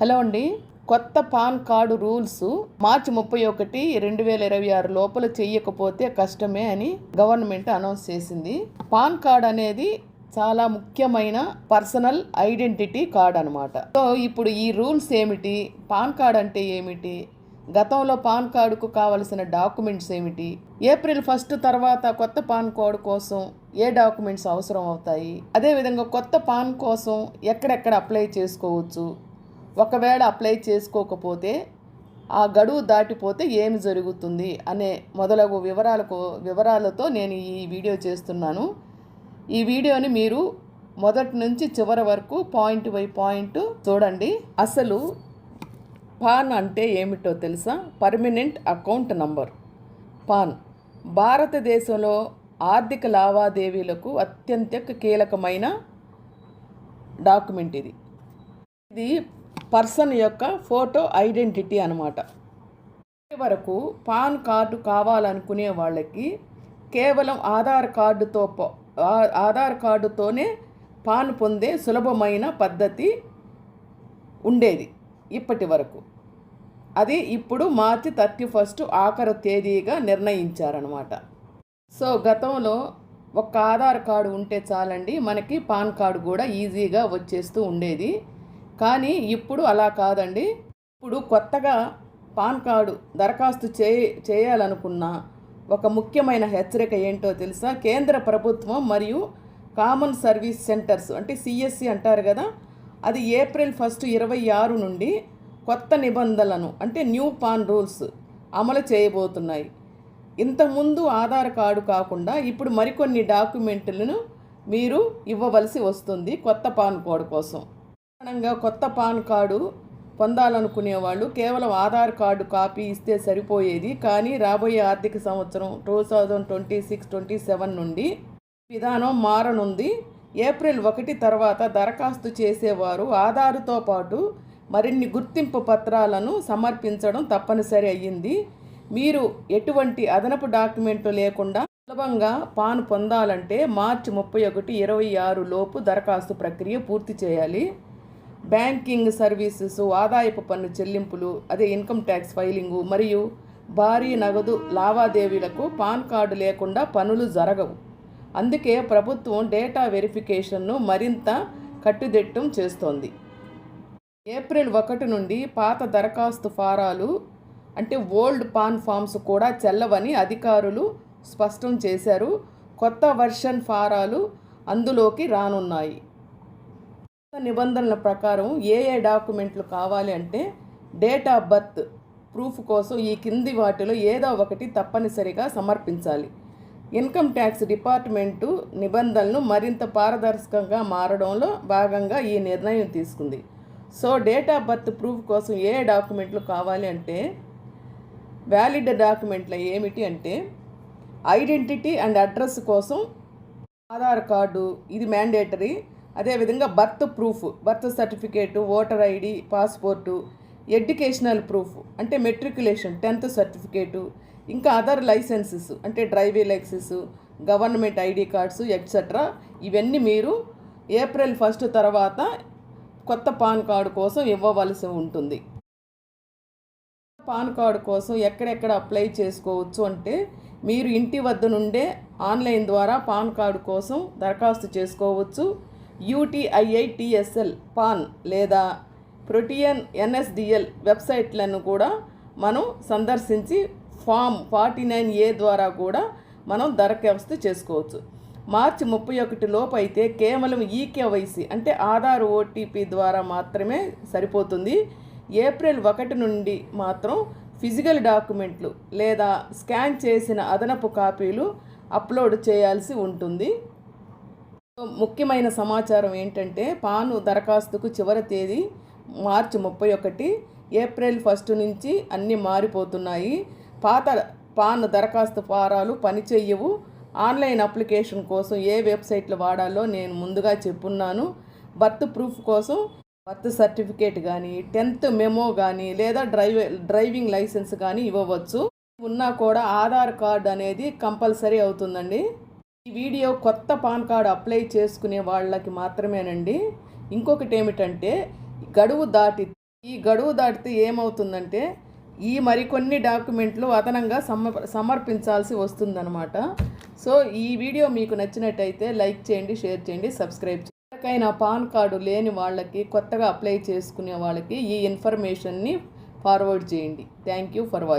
Hello అండి. కొత్త pan card rules మార్చి 31, 2026 లోపల చెయ్యకపోతే కష్టమే అని గవర్నమెంట్ అనౌన్స్ చేసింది. పాన్ కార్డ్ అనేది చాలా ముఖ్యమైన పర్సనల్ ఐడెంటిటీ కార్డ్ అనమాట. సో ఇప్పుడు ఈ రూల్స్ ఏమిటి, పాన్ కార్డ్ అంటే ఏమిటి, గతంలో పాన్ కార్డుకు కావలసిన డాక్యుమెంట్స్ ఏమిటి, ఏప్రిల్ 1 తర్వాత కొత్త పాన్ కార్డు కోసం ఏ డాక్యుమెంట్స్ అవసరం అవుతాయి, అదేవిధంగా కొత్త పాన్ కోసం ఎక్కడెక్కడ అప్లై చేసుకోవచ్చు, ఒకవేళ అప్లై చేసుకోకపోతే ఆ గడువు దాటిపోతే ఏమి జరుగుతుంది అనే మొదలగు వివరాలతో నేను ఈ వీడియో చేస్తున్నాను. ఈ వీడియోని మీరు మొదటి నుంచి చివరి వరకు పాయింట్ బై పాయింట్ చూడండి. అసలు పాన్ అంటే ఏమిటో తెలుసా? Permanent account number. పాన్ భారతదేశంలో ఆర్థిక లావాదేవీలకు అత్యంత కీలకమైన డాక్యుమెంట్. ఇది పర్సన్ యొక్క ఫోటో ఐడెంటిటీ అన్నమాట. వరకు పాన్ కార్డు కావాలనుకునే వాళ్ళకి కేవలం ఆధార్ కార్డుతోనే పాన్ పొందే సులభమైన పద్ధతి ఉండేది ఇప్పటి వరకు. అది ఇప్పుడు మార్చి 31 ఆఖరు తేదీగా నిర్ణయించారనమాట. సో గతంలో ఒక ఆధార్ కార్డు ఉంటే చాలండి, మనకి పాన్ కార్డు కూడా ఈజీగా వచ్చేస్తూ ఉండేది. కానీ ఇప్పుడు అలా కాదండి. ఇప్పుడు కొత్తగా పాన్ కార్డు దరఖాస్తు చేయాలనుకున్న ఒక ముఖ్యమైన హెచ్చరిక ఏంటో తెలుసా? కేంద్ర ప్రభుత్వం మరియు కామన్ సర్వీస్ సెంటర్స్ అంటే సిఎస్సి అంటారు కదా, అది ఏప్రిల్ 1, 2026 నుండి కొత్త నిబంధనలను అంటే న్యూ పాన్ రూల్స్ అమలు చేయబోతున్నాయి. ఇంతకుముందు ఆధార్ కార్డు కాకుండా ఇప్పుడు మరికొన్ని డాక్యుమెంట్లను మీరు ఇవ్వవలసి వస్తుంది కొత్త పాన్ కార్డు కోసం. సాధారణంగా కొత్త పాన్ కార్డు పొందాలనుకునే వాళ్ళు కేవలం ఆధార్ కార్డు కాపీ ఇస్తే సరిపోయేది. కానీ రాబోయే ఆర్థిక సంవత్సరం 2026-27 నుండి విధానం మారనుంది. ఏప్రిల్ 1 తర్వాత దరఖాస్తు చేసేవారు ఆధార్తో పాటు మరిన్ని గుర్తింపు పత్రాలను సమర్పించడం తప్పనిసరి అయ్యింది. మీరు ఎటువంటి అదనపు డాక్యుమెంట్లు లేకుండా సులభంగా పాన్ పొందాలంటే మార్చి 31, 2026 లోపు దరఖాస్తు ప్రక్రియ పూర్తి చేయాలి. బ్యాంకింగ్ సర్వీసెస్, ఆదాయపు పన్ను చెల్లింపులు, అదే ఇన్కమ్ ట్యాక్స్ ఫైలింగు మరియు భారీ నగదు లావాదేవీలకు పాన్ కార్డు లేకుండా పనులు జరగవు. అందుకే ప్రభుత్వం డేటా వెరిఫికేషన్ను మరింత కట్టుదిట్టం చేస్తోంది. ఏప్రిల్ 1 నుండి పాత దరఖాస్తు ఫారాలు అంటే ఓల్డ్ పాన్ ఫామ్స్ కూడా చెల్లవని అధికారులు స్పష్టం చేశారు. కొత్త వర్షన్ ఫారాలు అందులోకి రానున్నాయి. నిబంధనల ప్రకారం ఏ డాక్యుమెంట్లు కావాలి అంటే డేట్ ఆఫ్ బర్త్ ప్రూఫ్ కోసం ఈ కింది వాటిలో ఏదో ఒకటి తప్పనిసరిగా సమర్పించాలి. ఇన్కమ్ ట్యాక్స్ డిపార్ట్మెంటు నిబంధనలు మరింత పారదర్శకంగా మారడంలో భాగంగా ఈ నిర్ణయం తీసుకుంది. So date of birth proof కోసం ఏ డాక్యుమెంట్లు కావాలి అంటే వ్యాలిడ్ డాక్యుమెంట్లు ఏమిటి అంటే ఐడెంటిటీ అండ్ అడ్రస్ కోసం ఆధార్ కార్డు, ఇది మ్యాండేటరీ. అదేవిధంగా birth proof, birth certificate, voter ID, passport, educational proof అంటే మెట్రికులేషన్ 10th సర్టిఫికేటు, ఇంకా అదర్ లైసెన్సెస్ అంటే driving licence, government ID cards etcetera. ఇవన్నీ మీరు ఏప్రిల్ 1 తర్వాత కొత్త పాన్ కార్డు కోసం ఇవ్వవలసి ఉంటుంది. పాన్ కార్డు కోసం ఎక్కడెక్కడ అప్లై చేసుకోవచ్చు అంటే మీరు ఇంటి వద్ద నుండే ఆన్లైన్ ద్వారా పాన్ కార్డు కోసం దరఖాస్తు చేసుకోవచ్చు. UTIITSL పాన్ లేదా ప్రోటియన్ NSDL వెబ్సైట్లను కూడా మనం సందర్శించి ఫామ్ 49A ద్వారా కూడా మనం దరఖాస్తు చేసుకోవచ్చు. మార్చి 31 లోపు అయితే కేవలం EKYC అంటే ఆధార్ OTP ద్వారా మాత్రమే సరిపోతుంది. ఏప్రిల్ 1 నుండి మాత్రం ఫిజికల్ డాక్యుమెంట్లు లేదా స్కాన్ చేసిన అదనపు కాపీలు అప్లోడ్ చేయాల్సి ఉంటుంది. ముఖ్యమైన సమాచారం ఏంటంటే పాన్ దరఖాస్తుకు చివరి తేదీ మార్చి 31. ఏప్రిల్ 1 నుంచి అన్నీ మారిపోతున్నాయి. పాత పాన్ దరఖాస్తు ఫారాలు పనిచేయవు. ఆన్లైన్ అప్లికేషన్ కోసం ఏ వెబ్సైట్లు వాడాలో నేను ముందుగా చెప్పున్నాను. బర్త్ ప్రూఫ్ కోసం బర్త్ సర్టిఫికేట్ కానీ 10th మెమో కానీ లేదా డ్రైవింగ్ లైసెన్స్ కానీ ఇవ్వవచ్చు. ఉన్నా కూడా ఆధార్ కార్డు అనేది కంపల్సరీ అవుతుందండి. ఈ వీడియో కొత్త పాన్ కార్డు అప్లై చేసుకునే వాళ్ళకి మాత్రమేనండి. ఇంకొకటి ఏమిటంటే గడువు దాటి ఈ గడువు దాటితే ఏమవుతుందంటే ఈ మరికొన్ని డాక్యుమెంట్లు అదనంగా సమర్పించాల్సి వస్తుందన్నమాట. సో ఈ వీడియో మీకు నచ్చినట్టయితే లైక్ చేయండి, షేర్ చేయండి, సబ్స్క్రైబ్ చేయండి. ఎవరికైనా పాన్ కార్డు లేని వాళ్ళకి, కొత్తగా అప్లై చేసుకునే వాళ్ళకి ఈ ఇన్ఫర్మేషన్ని ఫార్వర్డ్ చేయండి. Thank you for watching.